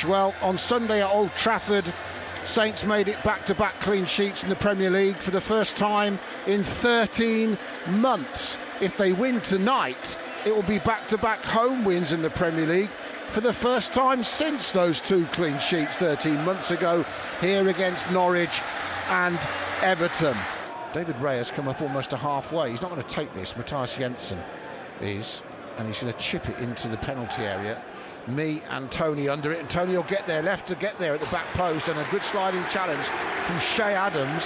Well, on Sunday at Old Trafford, Saints made it back-to-back clean sheets in the Premier League for the first time in 13 months. If they win tonight, it will be back-to-back home wins in the Premier League for the first time since those two clean sheets 13 months ago here against Norwich and Everton. David Raya has come up almost to halfway. He's not going to take this. Matthias Jensen is, and he's going to chip it into the penalty area. Me and Tony under it, and Tony will get there, left to get there at the back post, and a good sliding challenge from Shea Adams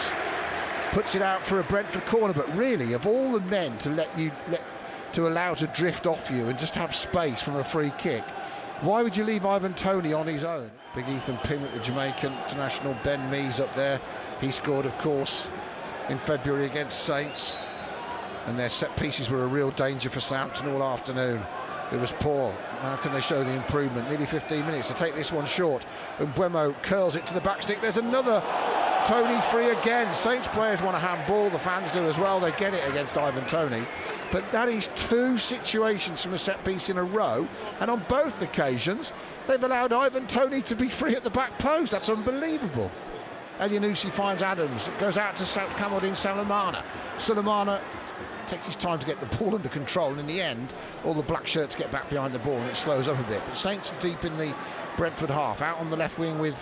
puts it out for a Brentford corner. But really, of all the men to allow to drift off you and just have space from a free kick, why would you leave Ivan Toney on his own? Big Ethan Pinnock, the Jamaican international. Ben Mees up there, he scored of course in February against Saints, and their set pieces were a real danger for Southampton all afternoon. It was Paul. How can they show the improvement? Nearly 15 minutes to take this one short. And Buemo curls it to the back stick. There's another Toney free again. Saints players want a handball. The fans do as well. They get it against Ivan Toney. But that is two situations from a set piece in a row. And on both occasions, they've allowed Ivan Toney to be free at the back post. That's unbelievable. Elyounoussi finds Adams. It goes out to Kamaldeen Sulemana. Sulemana takes his time to get the ball under control, and in the end all the black shirts get back behind the ball and it slows up a bit. But Saints deep in the Brentford half, out on the left wing with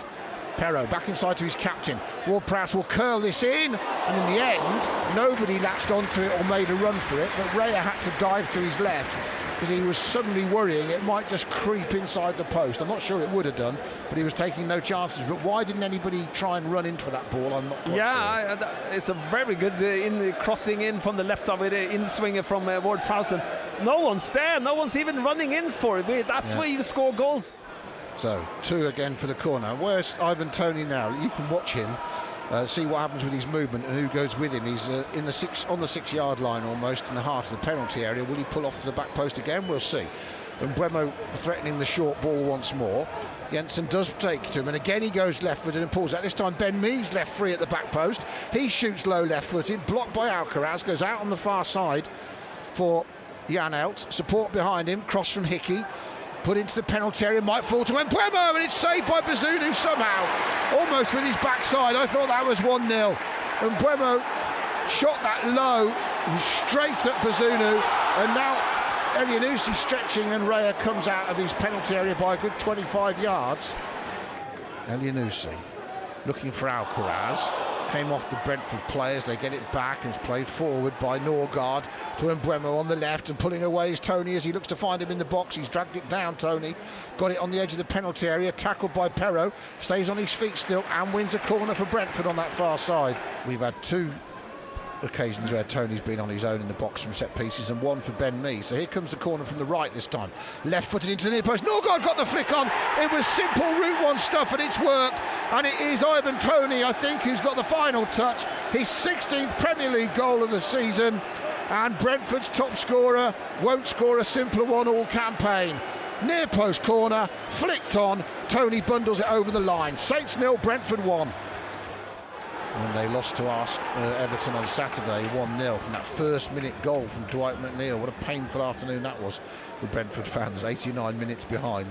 Perraud, back inside to his captain. Ward-Prowse will curl this in, and in the end nobody latched onto it or made a run for it, but Raya had to dive to his left because he was suddenly worrying it might just creep inside the post. I'm not sure it would have done, but he was taking no chances. But why didn't anybody try and run into that ball? I'm not quite sure. It's a very good in the crossing in from the left side with an in-swinger from Ward-Prowse. No one's there, no one's even running in for it. That's where you score goals. So, two again for the corner. Where's Ivan Toney now? You can watch him, see what happens with his movement and who goes with him. He's on the 6-yard line almost in the heart of the penalty area. Will he pull off to the back post again? We'll see. And Buemo threatening the short ball once more. Jensen does take to him, and again he goes left-footed and pulls out. This time Ben Mees left free at the back post. He shoots low left-footed, blocked by Alcaraz, goes out on the far side for Janelt. Support behind him, cross from Hickey. Put into the penalty area, might fall to Buemo, and it's saved by Bazunu somehow, almost with his backside. I thought that was 1-0, and Buemo shot that low, straight at Bazunu, and now Elyounoussi stretching, and Raya comes out of his penalty area by a good 25 yards. Elyounoussi looking for Alcaraz, came off the Brentford players, they get it back, and it's played forward by Norgard to Buemo on the left, and pulling away is Toney as he looks to find him in the box. He's dragged it down, Toney, got it on the edge of the penalty area, tackled by Perraud, stays on his feet still, and wins a corner for Brentford on that far side. We've had two occasions where Toney's been on his own in the box from set pieces, and one for Ben Mee. So here comes the corner from the right this time, left-footed into the near post. Norgard got the flick on. It was simple Route 1 stuff, and it's worked, and it is Ivan Toney, I think, who's got the final touch, his 16th Premier League goal of the season, and Brentford's top scorer won't score a simpler one all campaign. Near post corner, flicked on, Toney bundles it over the line. Saints 0, Brentford 1. When they lost to Everton on Saturday 1-0 from that first minute goal from Dwight McNeil. What a painful afternoon that was for Brentford fans, 89 minutes behind.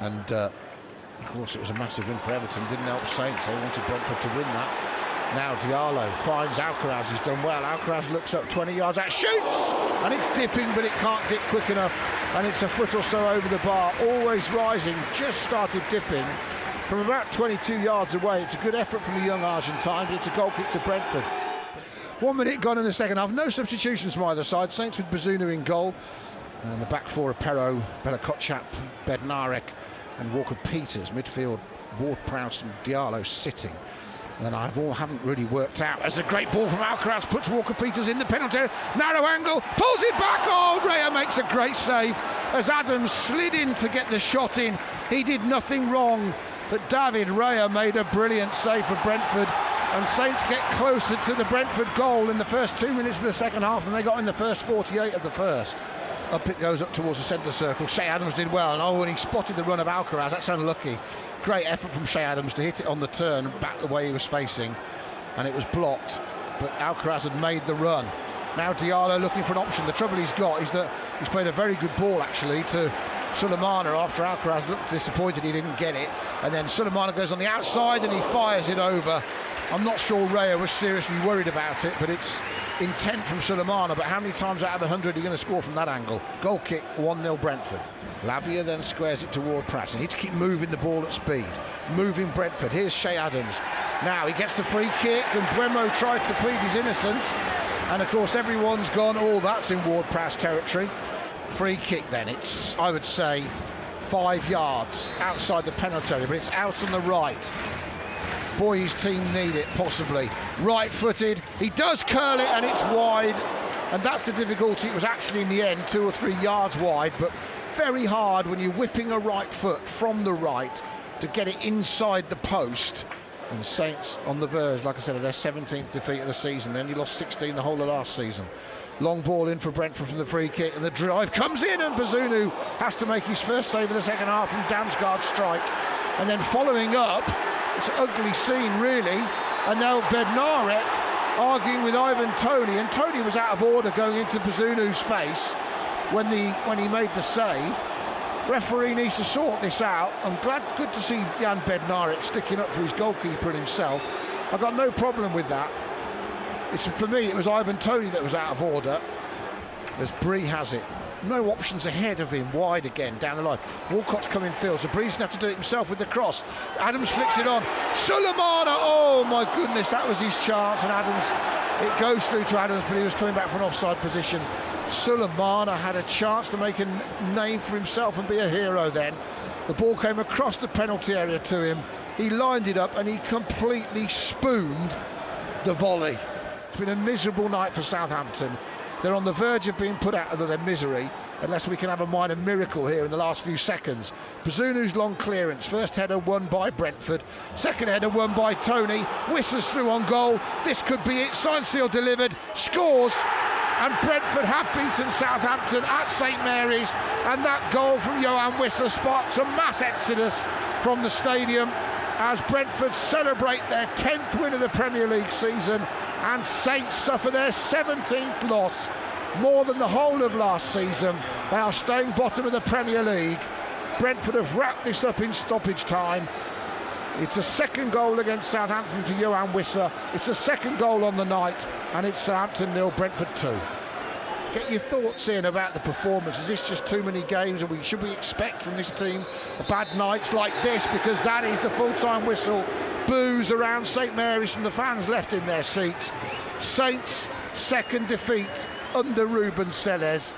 And of course it was a massive win for Everton, didn't help Saints. They wanted Brentford to win that. Now Diallo finds Alcaraz, he's done well. Alcaraz looks up 20 yards out, shoots! And it's dipping, but it can't dip quick enough. And it's a foot or so over the bar, always rising, just started dipping. From about 22 yards away, it's a good effort from the young Argentine, but it's a goal kick to Brentford. 1 minute gone in the second half, no substitutions from either side. Saints with Bazunu in goal, and the back four of Perraud, Bella Kotchap, Bednarek and Walker-Peters. Midfield, Ward-Prowse and Diallo sitting. And haven't really worked out. There's a great ball from Alcaraz, puts Walker-Peters in the penalty area, narrow angle, pulls it back. Oh, Raya makes a great save as Adams slid in to get the shot in. He did nothing wrong, but David Raya made a brilliant save for Brentford, and Saints get closer to the Brentford goal in the first 2 minutes of the second half than they got in the first 48 of the first. Up it goes up towards the centre circle. Shea Adams did well, and when he spotted the run of Alcaraz, that's unlucky. Great effort from Shea Adams to hit it on the turn back the way he was facing, and it was blocked, but Alcaraz had made the run. Now Diallo looking for an option. The trouble he's got is that he's played a very good ball actually to Sulemana after Alcaraz looked disappointed he didn't get it, and then Sulemana goes on the outside and he fires it over. I'm not sure Raya was seriously worried about it, but it's intent from Sulemana. But how many times out of 100 are you going to score from that angle? Goal kick, 1-0 Brentford. Lavia then squares it toward Pratt. He needs to keep moving the ball at speed, moving Brentford. Here's Shea Adams. Now he gets the free kick, and Buemo tries to plead his innocence, and of course everyone's gone, oh, that's in Ward-Prowse territory. Free kick then, it's, I would say, 5 yards outside the penalty area, but it's out on the right. Boy, his team need it, possibly. Right-footed, he does curl it, and it's wide, and that's the difficulty. It was actually in the end 2 or 3 yards wide, but very hard when you're whipping a right foot from the right to get it inside the post. And Saints on the verge, like I said, of their 17th defeat of the season. Then you lost 16 the whole of last season. Long ball in for Brentford from the free kick, and the drive comes in, and Bazunu has to make his first save of the second half from Damsgaard's strike. And then following up, it's an ugly scene really, and now Bednarek arguing with Ivan Toney, and Toney was out of order going into Bazunu's face when he made the save. Referee needs to sort this out. I'm good to see Jan Bednarek sticking up for his goalkeeper and himself. I've got no problem with that. For me, it was Ivan Toney that was out of order, as Bree has it. No options ahead of him, wide again, down the line. Walcott's coming field, so Bree's going to have to do it himself with the cross. Adams flicks it on. Sulemana, oh my goodness, that was his chance, and Adams, it goes through to Adams, but he was coming back from an offside position. Sulemana had a chance to make a name for himself and be a hero then. The ball came across the penalty area to him. He lined it up and he completely spooned the volley. It's been a miserable night for Southampton. They're on the verge of being put out of their misery unless we can have a minor miracle here in the last few seconds. Bazunu's long clearance, first header won by Brentford, second header won by Toney, whistles through on goal. This could be it. Signseal delivered, scores, and Brentford have beaten Southampton at St Mary's, and that goal from Johan Whistler sparks a mass exodus from the stadium as Brentford celebrate their 10th win of the Premier League season, and Saints suffer their 17th loss, more than the whole of last season. They are staying bottom of the Premier League. Brentford have wrapped this up in stoppage time. It's a second goal against Southampton to Johan Whistler. It's a second goal on the night, and it's Southampton 0, Brentford 2. Get your thoughts in about the performance. Is this just too many games, or should we expect from this team bad nights like this? Because that is the full-time whistle. Boos around St Mary's from the fans left in their seats. Saints' second defeat under Ruben Selles.